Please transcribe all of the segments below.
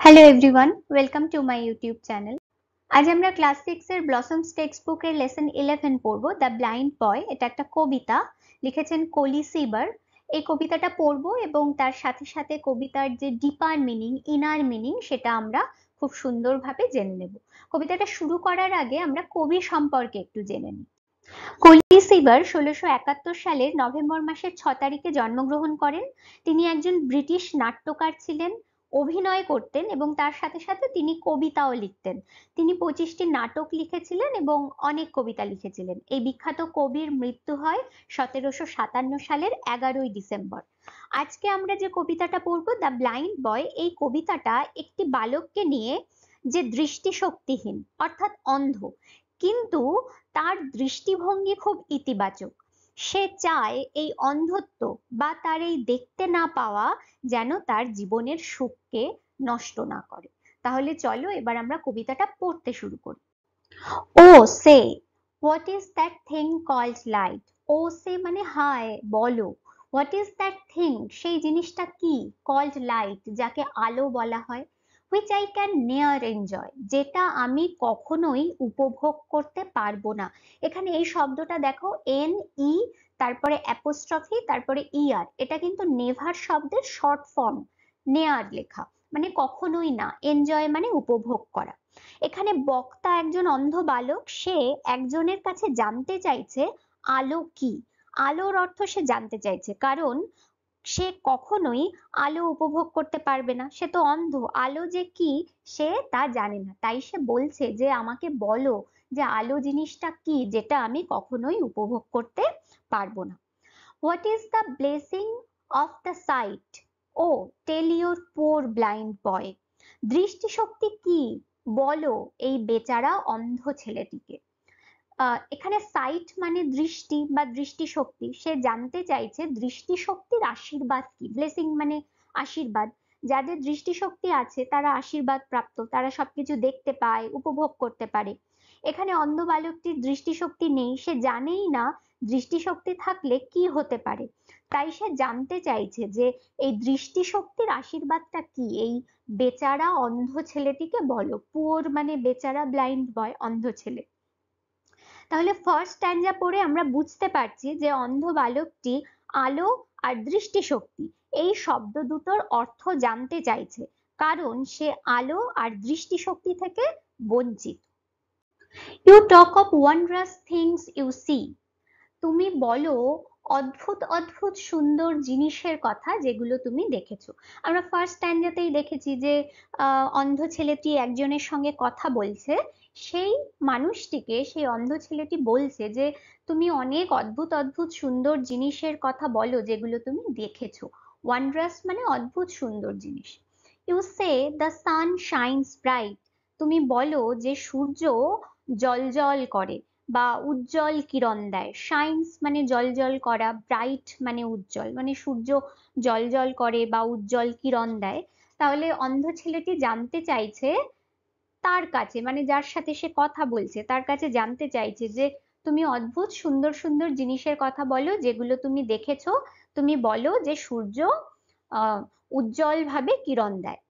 Hello everyone, welcome to my YouTube channel. আজ আমরা class 6 এর ব্লসমস টেক্সট বুকের লেসন 11 পড়ব, দ্য ব্লাইন্ড বয়। এটা একটা কবিতা, লিখেছেন কোলি সিবার। এই কবিতাটা পড়ব এবং তার সাথে সাথে কবিতার যে ডিপার মিনিং, ইনার মিনিং, সেটা আমরা খুব সুন্দরভাবে জেনে নেব। কবিতাটা শুরু করার আগে আমরা কবি সম্পর্কে একটু জেনে নিই। কোলি সিবার 1671 সালের নভেম্বর মাসের 6 তারিখে জন্মগ্রহণ করেন। তিনি একজন ব্রিটিশ নাট্যকার ছিলেন, অভিনয় করতেন এবং তার সাথে সাথে তিনি কবিতাও লিখতেন। তিনি 25টি নাটক লিখেছিলেন এবং অনেক কবিতা লিখেছিলেন। এই বিখ্যাত কবির মৃত্যু হয় 1757 সালের 11ই ডিসেম্বর। আজকে আমরা যে কবিতাটা পড়বো, দ্য ব্লাইন্ড বয়, এই কবিতাটা একটি বালককে নিয়ে, যে দৃষ্টিশক্তিহীন অর্থাৎ অন্ধ, কিন্তু তার দৃষ্টিভঙ্গি খুব ইতিবাচক। সে চায় এই অন্ধত্ব বা তার এই দেখতে না পাওয়া যেন তার জীবনের সুখকে নষ্ট না করে। তাহলে চলো এবার আমরা কবিতাটা পড়তে শুরু করি। O say, what is that thing called light. O say মানে হায়, বলো। হোয়াট ইজ দ্যাট থিং, সেই জিনিসটা কি, কল্ড লাইট, যাকে আলো বলা হয়। হুইচ আই ক্যান নেয়ার এনজয়, যেটা আমি কখনোই উপভোগ করতে পারবো না। এখানে এই শব্দটা দেখো, এন ই, তারপরে অ্যাপোস্ট্রফি, তারপরে ইয়ার, এটা কিন্তু নেভার শব্দের শর্ট ফর্ম। নেয়ার লেখা মানে কখনোই না, এনজয় মানে উপভোগ করা। এখানে বক্তা একজন অন্ধ বালক, সে একজনের কাছে জানতে চাইছে আলো কি। আলোর অর্থ সে জানতে চাইছে, কারণ সে কখনোই আলো উপভোগ করতে পারবে না, সে তো অন্ধ। আলো যে কি সে তা জানে না, তাই সে বলছে যে আমাকে বলো যে আলো জিনিসটা কি, যেটা আমি কখনোই উপভোগ করতে পারবো না। What is the blessing of the sight, oh tell your poor blind boy. দৃষ্টিশক্তি কি, বলো এই বেচারা অন্ধ ছেলেটিকে। এখানে সাইট মানে দৃষ্টি বা দৃষ্টিশক্তি, সে জানতে চাইছে দৃষ্টিশক্তির আশীর্বাদ কি। ব্লেসিং মানে আশীর্বাদ। যাদের দৃষ্টিশক্তি আছে তারা আশীর্বাদ প্রাপ্ত, তারা সবকিছু দেখতে পায়, উপভোগ করতে পারে। এখানে অন্ধ বালকটির দৃষ্টিশক্তি নেই, সে জানেই না দৃষ্টিশক্তি থাকলে কি হতে পারে। তাই সে জানতে চাইছে যে এই দৃষ্টিশক্তির আশীর্বাদটা কি, এই বেচারা অন্ধ ছেলেটিকে বলো। পুয়ার মানে বেচারা, ব্লাইন্ড বয় অন্ধ ছেলে। তাহলে ফার্স্ট স্ট্যান্জা পড়ে আমরা বুঝতে পারছি যে অন্ধ বালকটি আলো আর দৃষ্টিশক্তি, এই শব্দ দুটোর অর্থ জানতে চাইছে, কারণ সে আলো আর দৃষ্টিশক্তি থেকে বঞ্চিত। You talk of wondrous things you see, তুমি বলো অদ্ভুত অদ্ভুত সুন্দর জিনিসের কথা যেগুলো তুমি দেখেছো। আমরা ফার্স্ট স্ট্যান্ডাতেই দেখেছি যে অন্ধ ছেলেটি একজনের সঙ্গে কথা বলছে, সেই মানুষটিকে সেই অন্ধ ছেলেটি বলছে যে তুমি অনেক অদ্ভুত অদ্ভুত সুন্দর জিনিসের কথা বলো যেগুলো তুমি দেখেছো। ওয়ান্ডারাস মানে অদ্ভুত সুন্দর জিনিস। You say the sun shines bright, তুমি বলো যে সূর্য জল করে বা উজ্জ্বল কিরণ দেয়। শাইন্স মানে জল করা, ব্রাইট মানে উজ্জ্বল, মানে সূর্য জল করে বা উজ্জ্বল কিরণ দেয়। তাহলে অন্ধ ছেলেটি জানতে চাইছে তার কাছে, মানে যার সাথে সে কথা বলছে তার কাছে জানতে চাইছে যে তুমি অদ্ভুত সুন্দর সুন্দর জিনিসের কথা বলো যেগুলো তুমি দেখেছো। তুমি বলো যে সূর্য আহ উজ্জ্বল ভাবে কিরণ দেয়।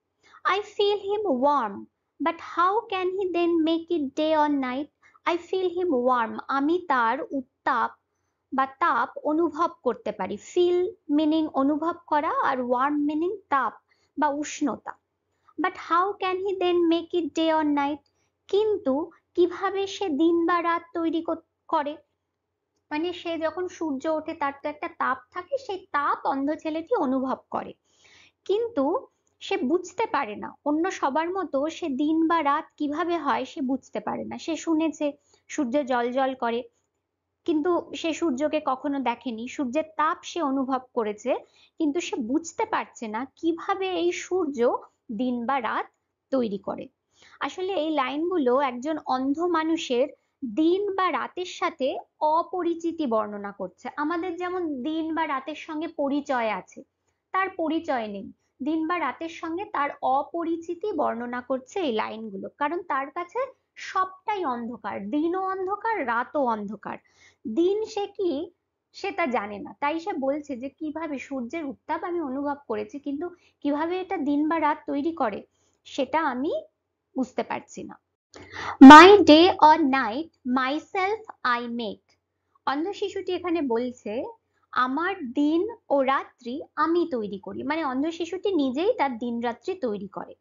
I feel him warm, but how can he then make it day or night? I feel him warm. আমি তার উত্তাপ বা তাপ অনুভব করতে পারি। ফিল মিনিং অনুভব করা, আর ওয়ার্ম মিনিং তাপ বা উষ্ণতা। But how can he then make it day or night, কিন্তু কিভাবে সে দিন বা রাত তৈরি করে। মানে সে যখন সূর্য ওঠে তার তো একটা তাপ থাকে, সেই তাপ অন্ধ ছেলেটি অনুভব করে, কিন্তু সে বুঝতে পারে না। অন্য সবার মতো সে দিন বা রাত কিভাবে হয় সে বুঝতে পারে না। সে শুনেছে সূর্য জল করে, কিন্তু সে সূর্যকে কখনো দেখেনি। সূর্যের তাপ সে অনুভব করেছে, কিন্তু সে বুঝতে পারছে না কিভাবে এই সূর্য দিন বা রাত তৈরি করে। আসলে এই লাইনগুলো একজন অন্ধ মানুষের দিন বা রাতের সাথে অপরিচিতি বর্ণনা করছে। আমাদের যেমন দিন বা রাতের সঙ্গে পরিচয় আছে, তার পরিচয় নেই। দিন বা রাতের সঙ্গে তার অপরিচিতি বর্ণনা করছে এই লাইনগুলো, কারণ তার কাছে সবটাই অন্ধকার, দিনও অন্ধকার রাতও অন্ধকার। দিন সে কি সে তা জানে না, তাই সে বলছে যে কিভাবে সূর্যের উত্তাপ আমি অনুভব করেছি, কিন্তু কিভাবে এটা দিন বা রাত তৈরি করে সেটা আমি বুঝতে পারছি না। My day or night my self I make. অন্ধ শিশুটি এখানে বলছে আমার দিন ও রাত্রি আমি তৈরি করি, মানে অন্ধ শিশুটি নিজেই তার দিন রাত্রি তৈরি করে।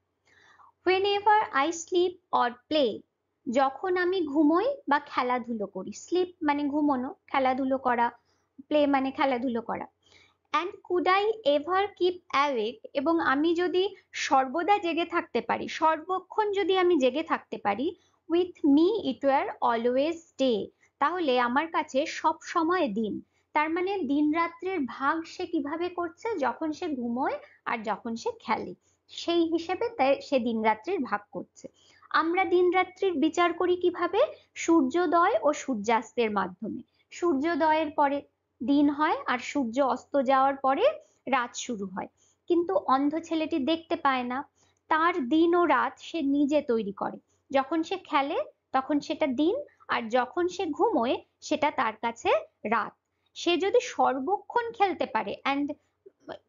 whenever I sleep or play, যখন আমি ঘুমোই বা খেলাধুলো করি, স্লিপ মানে ঘুমোনো, খেলাধুলো করা, প্লে মানে খেলাধুলো করা। and could I ever keep awake, এবং আমি যদি সর্বদা জেগে থাকতে পারি, সর্বক্ষণ যদি আমি জেগে থাকতে পারি, with me it were always day, তাহলে আমার কাছে সব সময় দিন। তার মানে দিন রাত্রির ভাগ সে কিভাবে করছে, যখন সে ঘুমোয় আর যখন সে খেলে, সেই হিসেবে সে দিন রাত্রির ভাগ করছে। আমরা দিন রাত্রির বিচার করি কিভাবে, সূর্যোদয় ও সূর্যাস্তের মাধ্যমে। সূর্যোদয়ের পরে দিন হয় আর সূর্য অস্ত যাওয়ার পরে রাত শুরু হয়। কিন্তু অন্ধ ছেলেটি দেখতে পায় না, তার দিন ও রাত সে নিজে তৈরি করে। যখন সে খেলে তখন সেটা দিন, আর যখন সে ঘুমোয় সেটা তার কাছে রাত। সে যদি সর্বক্ষণ খেলতে পারে অ্যান্ড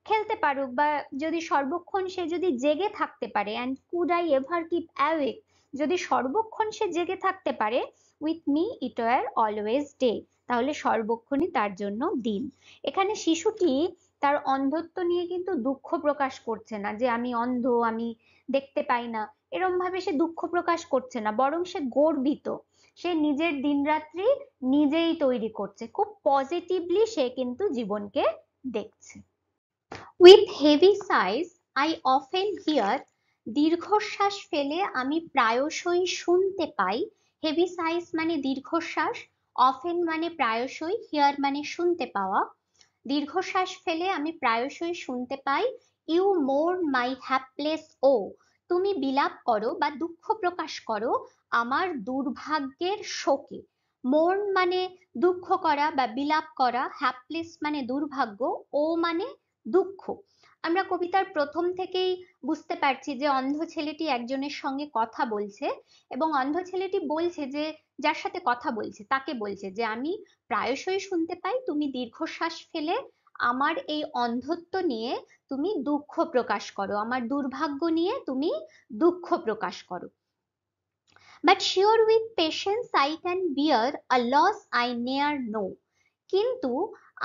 খেলতে পারুক, বা যদি সর্বক্ষণ সে যদি জেগে থাকতে পারে, and could I ever keep awake, যদি সর্বক্ষণ সে জেগে থাকতে পারে, with me it were always day, তাহলে সর্বক্ষণই তার জন্য দিন। এখানে শিশুটি তার অন্ধত্ব নিয়ে কিন্তু দুঃখ প্রকাশ করছে না, যে আমি অন্ধ, আমি দেখতে পাই না, এরম ভাবে সে দুঃখ প্রকাশ করছে না, বরং সে গর্বিত। সে নিজের দিনরাত্রি নিজেই তৈরি করছে, খুব পজিটিভলি সে কিন্তু জীবনকে দেখছে। With heavy size I often here, দীর্ঘশ্বাস ফেলে আমি প্রায়শই শুনতে পাই। হেভি সাইজ মানে দীর্ঘশ্বাস, অফেন মানে প্রায়শই, হিয়ার মানে শুনতে পাওয়া। দীর্ঘশ্বাস ফেলে আমি প্রায়শই শুনতে পাই, ইউ মোর মাই হ্যাপলেস ও, তুমি বিলাপ করো বা দুঃখ প্রকাশ করো আমার দুর্ভাগ্যের শোকে। মোর্ন মানে দুঃখ করা বা বিলাপ করা, হ্যাপলেস মানে দুর্ভাগ্য, ও মানে দুঃখ। আমরা কবিতার প্রথম থেকেই বুঝতে পারছি যে অন্ধ ছেলেটি একজনের সঙ্গে কথা বলছে, এবং অন্ধ ছেলেটি বলছে যে, যার সাথে কথা বলছে তাকে বলছে যে আমি প্রায়শই শুনতে পাই তুমি দীর্ঘশ্বাস ফেলে আমার এই অন্ধত্ব নিয়ে তুমি দুঃখ প্রকাশ করো, আমার দুর্ভাগ্য নিয়ে তুমি দুঃখ প্রকাশ করো। But sure with patience I can bear a loss I ne'er know, কিন্তু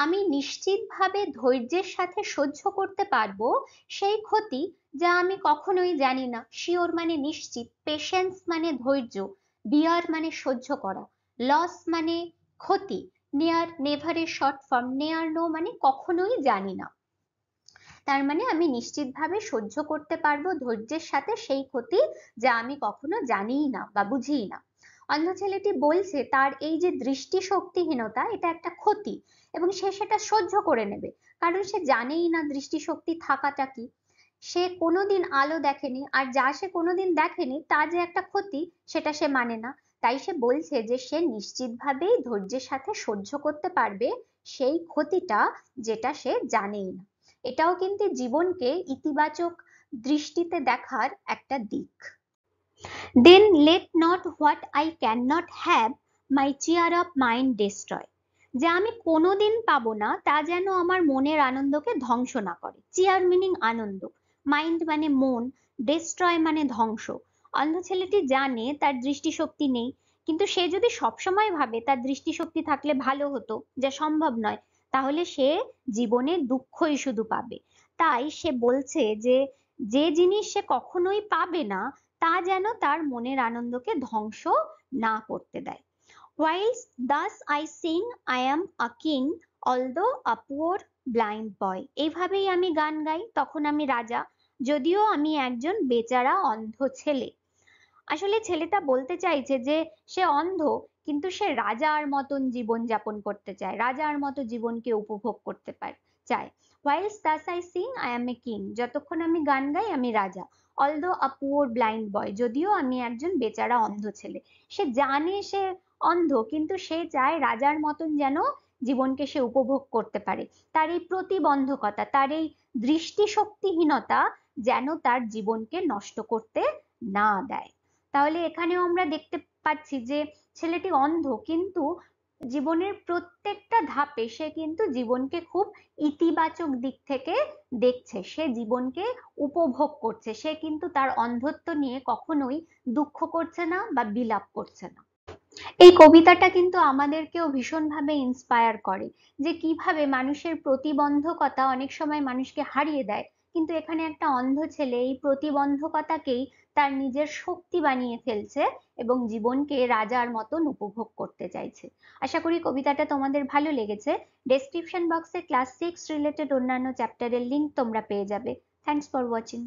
আমি নিশ্চিতভাবে ধৈর্যের সাথে সহ্য করতে পারবো সেই ক্ষতি যা আমি কখনোই জানি না। শিওর মানে নিশ্চিত, পেশেন্স মানে ধৈর্য, বিয়ার মানে সহ্য করা, লস মানে ক্ষতি, নেয়ার নেভারের শর্ট ফর্ম, নেয়ার নো মানে কখনোই জানি না। তার মানে আমি নিশ্চিতভাবে সহ্য করতে পারবো ধৈর্যের সাথে সেই ক্ষতি যা আমি কখনো জানিই না বা বুঝিই না। অন্ধ ছেলেটি বলছে তার এই যে দৃষ্টিশক্তিহীনতা এটা একটা ক্ষতি, এবং সে সেটা সহ্য করে নেবে, কারণ সে জানেই না দৃষ্টিশক্তি থাকাটা কি। সে কোনোদিন আলো দেখেনি, আর যা সে কোনোদিন দেখেনি তা যে একটা ক্ষতি সেটা সে মানে না। তাই সে বলছে যে সে নিশ্চিতভাবেই ধৈর্যের সাথে সহ্য করতে পারবে সেই ক্ষতিটা যেটা সে জানেই না। এটাও কিন্তু জীবনকে ইতিবাচক দৃষ্টিতে দেখার একটা দিক। Then let not what I cannot have my cheer of mind destroy, যা আমি কোনোদিন পাবো না তা যেন আমার মনের আনন্দকে ধ্বংস না করে। চেয়ার মিনিং আনন্দ, মাইন্ড মানে মন, ডিস্ট্রয় মানে ধ্বংস। অন্ধ ছেলেটি জানে তার দৃষ্টিশক্তি নেই, কিন্তু সে যদি সবসময় ভাবে তার দৃষ্টিশক্তি থাকলে ভালো হতো, যা সম্ভব নয়, তাহলে সে জীবনে দুঃখই শুধু পাবে। তাই সে বলছে যে যে জিনিস সে কখনোই পাবে না তা যেন তার মনের আনন্দকে ধ্বংস না করতে দেয়। Whilst thus I sing I am a king although a poor blind boy, এইভাবেই আমি গান গাই তখন আমি রাজা, যদিও আমি একজন বেচারা অন্ধ ছেলে। আসলে ছেলেটা বলতে চাইছে যে সে অন্ধ, কিন্তু সে রাজার মতন জীবন যাপন করতে চায়, রাজার মতো জীবনকে উপভোগ করতে চায়। whilst thus I sing I am a king, যতক্ষণ আমি গান গাই আমি রাজা। although a poor blind boy, যদিও আমি একজন বেচারা অন্ধ ছেলে। সে জানে সে অন্ধ, কিন্তু সে চায় রাজার মতন যেন জীবনকে সে উপভোগ করতে পারে। তার এই প্রতিবন্ধকতা, তার এই দৃষ্টিশক্তিহীনতা যেন তার জীবনকে নষ্ট করতে না দেয়। তাহলে এখানেও আমরা দেখতে পাচ্ছি যে ছেলেটি অন্ধ, কিন্তু জীবনের প্রত্যেকটা ধাপে সে কিন্তু জীবনকে খুব ইতিবাচক দিক থেকে দেখছে, সে জীবনকে উপভোগ করছে, সে কিন্তু তার অন্ধত্ব নিয়ে কখনোই দুঃখ করছে না বা বিলাপ করছে না। এই কবিতাটা কিন্তু আমাদেরকেও ভীষণভাবে ইন্সপায়ার করে, যে কিভাবে মানুষের প্রতিবন্ধকতা অনেক সময় মানুষকে হারিয়ে দেয়, কিন্তু এখানে একটা অন্ধ ছেলে এই প্রতিবন্ধকতাকেই তার নিজের শক্তি বানিয়ে ফেলছে এবং জীবনকে রাজার মতন উপভোগ করতে চাইছে। আশা করি কবিতাটা তোমাদের ভালো লেগেছে। ডেসক্রিপশন বক্সে ক্লাস 6 রিলেটেড অন্যান্য চ্যাপ্টারের লিঙ্ক তোমরা পেয়ে যাবে। Thanks for watching.